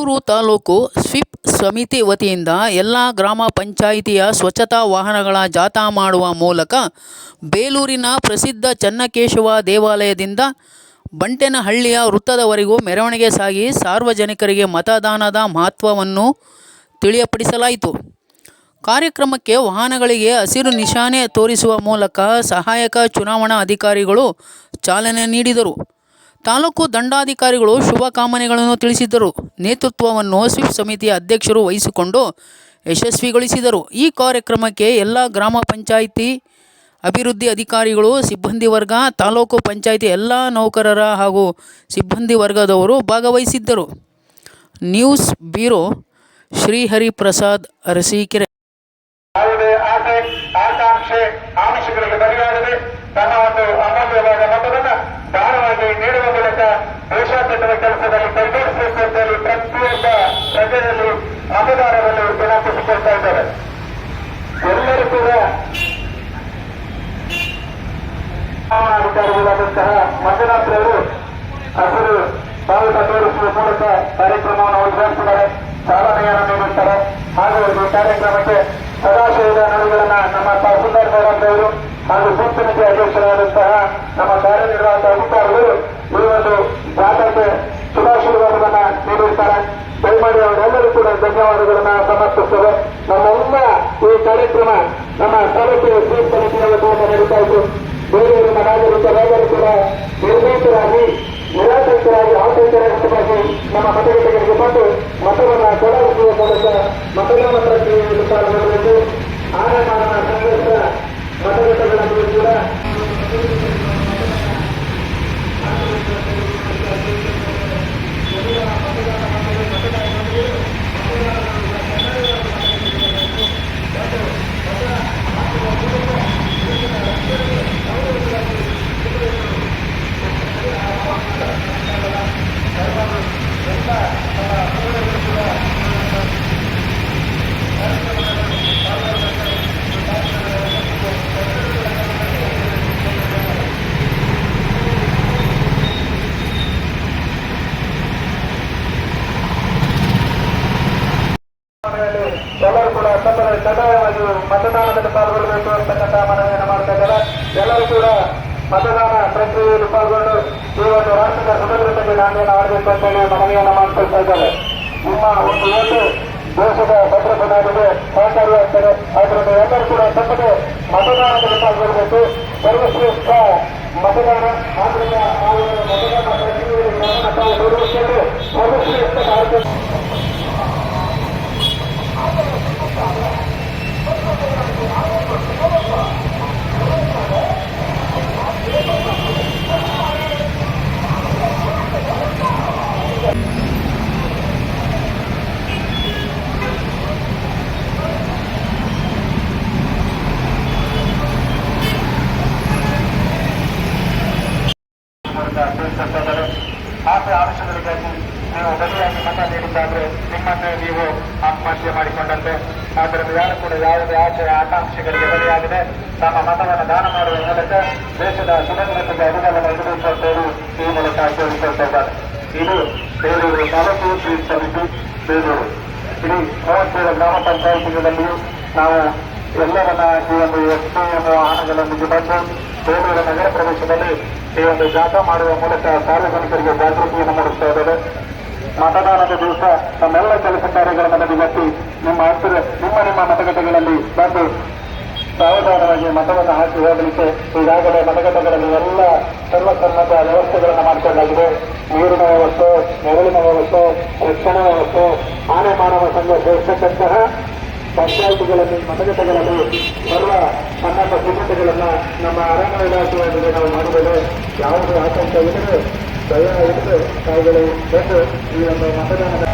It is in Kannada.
ಬೇಲೂರು ತಾಲೂಕು ಸ್ವೀಪ್ ಸಮಿತಿ ವತಿಯಿಂದ ಎಲ್ಲ ಗ್ರಾಮ ಪಂಚಾಯಿತಿಯ ಸ್ವಚ್ಛತಾ ವಾಹನಗಳ ಜಾಥಾ ಮಾಡುವ ಮೂಲಕ ಬೇಲೂರಿನ ಪ್ರಸಿದ್ಧ ಚನ್ನಕೇಶವ ದೇವಾಲಯದಿಂದ ಬಂಟೇನಹಳ್ಳಿಯ ವೃತ್ತದವರೆಗೂ ಮೆರವಣಿಗೆ ಸಾಗಿ ಸಾರ್ವಜನಿಕರಿಗೆ ಮತದಾನದ ಮಹತ್ವವನ್ನು ತಿಳಿಯಪಡಿಸಲಾಯಿತು. ಕಾರ್ಯಕ್ರಮಕ್ಕೆ ವಾಹನಗಳಿಗೆ ಹಸಿರು ನಿಶಾನೆ ತೋರಿಸುವ ಮೂಲಕ ಸಹಾಯಕ ಚುನಾವಣಾ ಅಧಿಕಾರಿಗಳು ಚಾಲನೆ ನೀಡಿದರು. ತಾಲೂಕು ದಂಡಾಧಿಕಾರಿಗಳು ಶುಭಕಾಮನೆಗಳನ್ನು ತಿಳಿಸಿದರು. ನೇತೃತ್ವವನ್ನು ಸ್ವೀಪ್ ಸಮಿತಿಯ ಅಧ್ಯಕ್ಷರು ವಹಿಸಿಕೊಂಡು ಯಶಸ್ವಿಗೊಳಿಸಿದರು. ಈ ಕಾರ್ಯಕ್ರಮಕ್ಕೆ ಎಲ್ಲ ಗ್ರಾಮ ಪಂಚಾಯಿತಿ ಅಭಿವೃದ್ಧಿ ಅಧಿಕಾರಿಗಳು, ಸಿಬ್ಬಂದಿ ವರ್ಗ, ತಾಲೂಕು ಪಂಚಾಯಿತಿ ಎಲ್ಲ ನೌಕರರ ಹಾಗೂ ಸಿಬ್ಬಂದಿ ವರ್ಗದವರು ಭಾಗವಹಿಸಿದ್ದರು. News bureau, Shrihariprasad, Arsikere. ಯಾವುದೇ ಆಸೆ ಆಕಾಂಕ್ಷೆ ಆಮಿಷಗಳಿಗೆ ಬಲಿಯಾಗದೆ ತನ್ನ ಒಂದು ಅಮೂಲ್ಯವಾದ ಮತವನ್ನು ದಾನವಾಗಿ ನೀಡುವ ಮೂಲಕ ದೇಶಾದ್ಯಂತದ ಕೆಲಸದಲ್ಲಿ ಕೈಗೂಡಿಸಬೇಕು ಅಂತ ಹೇಳಿ ಪ್ರತಿಯೊಬ್ಬ ಪ್ರಜೆಯಲ್ಲಿ ಮತದಾರರಲ್ಲಿ ವಿನಂತಿಸಿಕೊಳ್ತಾ ಇದ್ದಾರೆ. ಎಲ್ಲರೂ ಕೂಡ ಚುನಾವಣಾಧಿಕಾರಿಗಳಾದಂತಹ ಮಂಜುನಾಥ್ರವರು ಹಸಿರು ಬಾವುಟ ತೋರಿಸುವ ಮೂಲಕ ಕಾರ್ಯಕ್ರಮವನ್ನು ಉದ್ಘಾಟಿಸಿದ್ದಾರೆ, ಚಾಲನೆಯನ್ನು ನೀಡುತ್ತಾರೆ. ಹಾಗೂ ಈ ಕಾರ್ಯಕ್ರಮಕ್ಕೆ ಸದಾಶಯದ ನುಡಿಗಳನ್ನ ನಮ್ಮ ತಹಸೀಲ್ದಾರ್ ಮೇಡಮ್ ಅವರು ಹಾಗೂ ಬೂತ್ ಸಮಿತಿ ಅಧ್ಯಕ್ಷರಾದಂತಹ ನಮ್ಮ ಕಾರ್ಯನಿರ್ವಾಹಕ ಅಧಿಕಾರಿಗಳು ಈ ಒಂದು ಜಾಥಾಕ್ಕೆ ಶುಭಾಶೀರ್ವಾದವನ್ನ ನೀಡಿರುತ್ತಾರೆ. ದಯಮಾಡಿ ಅವರೆಲ್ಲರೂ ಕೂಡ ಧನ್ಯವಾದಗಳನ್ನ ಸಮರ್ಪಿಸುತ್ತೇವೆ. ನಮ್ಮೆಲ್ಲ ಈ ಕಾರ್ಯಕ್ರಮ ನಮ್ಮ ತಾಲೂಕು ಸ್ವೀಪ್ ಸಮಿತಿಯ ವತಿಯಿಂದ ನಡೀತಾ ಇತ್ತು. ಬೇರೆಯವರ ನಾಗರಿಕರೆಲ್ಲರೂ ಕೂಡ ನಿರ್ಭೀತರಾಗಿ ನಿರಾತಂಕರಾಗಿ ಆತಂಕರಾಗಿ ನಮ್ಮ ಮತಗಟ್ಟೆಗಳಿಗೆ ಬಂದು ಮತವನ್ನು ಚಲಾಯಿಸುವ ಮೂಲಕ ಮತದಾನ ಪ್ರಕ್ರಿಯೆಯಲ್ಲಿ ಪಾಲ್ಗೊಳ್ಳಬೇಕು. ಆನಮಾನ ಸಂಘರ್ಷ ಮತಗಟ್ಟೆಗಳಲ್ಲಿ ಕೂಡ ಎಲ್ಲರೂ ಕೂಡ ಕಡ್ಡಾಯವಾಗಿ ಮತದಾನದಲ್ಲಿ ಪಾಲ್ಗೊಳ್ಳಬೇಕು ಅಂತಕ್ಕಂಥ ಮನವಿಯನ್ನು ಮಾಡ್ತಾ ಇದ್ದಾರೆ. ಎಲ್ಲರೂ ಕೂಡ ಮತದಾನ ಪ್ರಕ್ರಿಯೆಯಲ್ಲಿ ಪಾಲ್ಗೊಂಡು ಈ ಒಂದು ರಾಷ್ಟ್ರದ ಸುಭದ್ರತೆಗೆ ನಾಣ್ಯವನ್ನು ಆಡಬೇಕು ಅಂತ ಹೇಳಿ ಮನವಿಯನ್ನು ಮಾಡ್ಕೊಳ್ತಾ ಇದ್ದಾರೆ. ನಿಮ್ಮ ಒಂದು ಓಟು ದೇಶದ ಭದ್ರತೆಗೆ ಸಹಕಾರಿಯಾಗ್ತದೆ. ಆದ್ದರಿಂದ ಎಲ್ಲರೂ ಕೂಡ ತಪ್ಪದೆ ಮತದಾನದಲ್ಲಿ ಪಾಲ್ಗೊಳ್ಳಬೇಕು. ಸರ್ವಶ್ರೇಷ್ಠ ಮತದಾನ ಆದ್ದರಿಂದ ಮತದಾನ ಪ್ರಕ್ರಿಯೆಯಲ್ಲಿ ನಾವು ನಿರ್ವಹಿಸಲು ಸರ್ವಶ್ರೇಷ್ಠ ಕಾರ್ಯಕ್ರಮ ಆಸೆ ಆಮಿಷಗಳಿಗಾಗಿ ನೀವು ಬಲಿಯಾಗಿ ಮತ ನೀಡಿದ್ದಾದ್ರೆ ನಿಮ್ಮನ್ನೇ ನೀವು ಆತ್ಮಹತ್ಯೆ ಮಾಡಿಕೊಂಡಂತೆ. ಆದ್ದರಿಂದ ಯಾರು ಕೂಡ ಯಾವುದೇ ಆಸೆ ಆಕಾಂಕ್ಷೆಗಳಿಗೆ ಬಲಿಯಾಗಿದೆ ತಮ್ಮ ಮತವನ್ನು ದಾನ ಮಾಡುವ ಮೂಲಕ ದೇಶದ ಸುಭದ್ರತೆಗೆ ಅನುದಾನ ಎದುರಿಸುವ ಅಂತ ಹೇಳಿ ಈ ಮೂಲಕ ಕೇಳಿಕೊಳ್ತಾ ಇದ್ದಾರೆ. ಇದು ಬೇಲೂರು ತಾಲೂಕು ಸ್ವೀಪ್ ಸಮಿತಿ ಬೇಲೂರು. ಇಡೀ 37 ಗ್ರಾಮ ಪಂಚಾಯಿತಿಗಳಲ್ಲಿಯೂ ನಾವು ಎಲ್ಲರನ್ನ ಈ ಒಂದು ಎಸ್ಪಿಎಂ ವಾಹನಗಳೊಂದಿಗೆ ಬಂದು ಬೇಲೂರು ನಗರ ಪ್ರದೇಶದಲ್ಲಿ ಈ ಒಂದು ಜಾಥಾ ಮಾಡುವ ಮೂಲಕ ಸಾರ್ವಜನಿಕರಿಗೆ ಜಾಗೃತಿಯನ್ನು ಮೂಡಿಸ್ತಾ ಇದ್ದಾರೆ. ಮತದಾನದ ದಿವಸ ನಮ್ಮೆಲ್ಲ ಕೆಲಸ ಕಾರ್ಯಗಳನ್ನು ನಡೆಸಿ ನಿಮ್ಮ ಮತಗಟ್ಟೆಗಳಲ್ಲಿ ಬಂದು ಸಾವಧಾನವಾಗಿ ಮತವನ್ನು ಹಾಕಿ ಹೋಗಲಿಕ್ಕೆ ಈಗಾಗಲೇ ಮತಗಟ್ಟೆಗಳಲ್ಲಿ ಎಲ್ಲ ಸರ್ವಸನ್ನದ್ಧ ವ್ಯವಸ್ಥೆಗಳನ್ನು ಮಾಡಿಕೊಳ್ಳಲಾಗಿದೆ. ನೀರಿನ ವ್ಯವಸ್ಥೆ, ನೆರಳಿನ ವ್ಯವಸ್ಥೆ, ರಕ್ಷಣಾ ವ್ಯವಸ್ಥೆ, ಆನೆ ಮಾನವ ಸಂಘ ಸೇರಿಸತಕ್ಕಂತಹ ಪಂಚಾಯಿತಿಗಳಲ್ಲಿ ಮತಗಟ್ಟೆಗಳಲ್ಲಿ ಸರ್ವ ಸನ್ನದ್ಧ ಸಿದ್ಧತೆಗಳನ್ನು ನಮ್ಮ ಅರಣ್ಯ ಇಲಾಖೆಯೊಂದಿಗೆ ನಾವು ಮಾಡಿದ್ದೇವೆ. ಯಾವುದೇ ಆತಂಕ ಇಲ್ಲದೆ ಭಯ ಇಲ್ಲದೆ ತಾವುಗಳು ಬಂದು ಈ ಒಂದು ಮತದಾನದ